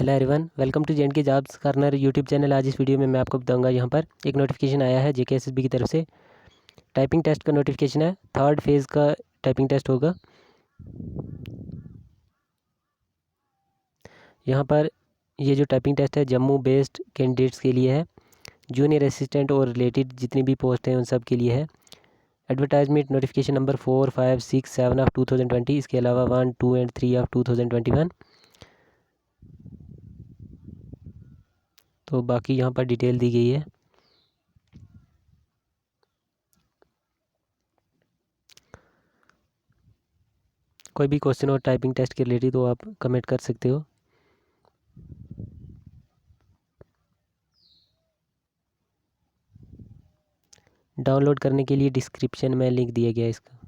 Hello everyone, welcome to J and K jobs corner YouTube channel. आज इस video में मैं आपको बताऊंगा यहाँ पर एक नोटिफिकेशन आया है जेकेएसएसबी की तरफ से। टाइपिंग टेस्ट का नोटिफिकेशन है। थर्ड फेज़ का टाइपिंग टेस्ट होगा। यहाँ पर ये जो टाइपिंग टेस्ट है जम्मू बेस्ड कैंडिडेट्स के लिए है। जूनियर असिस्टेंट और रिलेटेड जितनी भी पोस्ट हैं उन सब के लिए है। एडवर्टाइजमेंट नोटिफिकेशन नंबर 4, 5, 6, 7 ऑफ 2020, इसके अलावा 1, 2 एंड 3 ऑफ 2021। तो बाकी यहाँ पर डिटेल दी गई है। कोई भी क्वेश्चन हो टाइपिंग टेस्ट के रिलेटेड तो आप कमेंट कर सकते हो। डाउनलोड करने के लिए डिस्क्रिप्शन में लिंक दिया गया है इसका।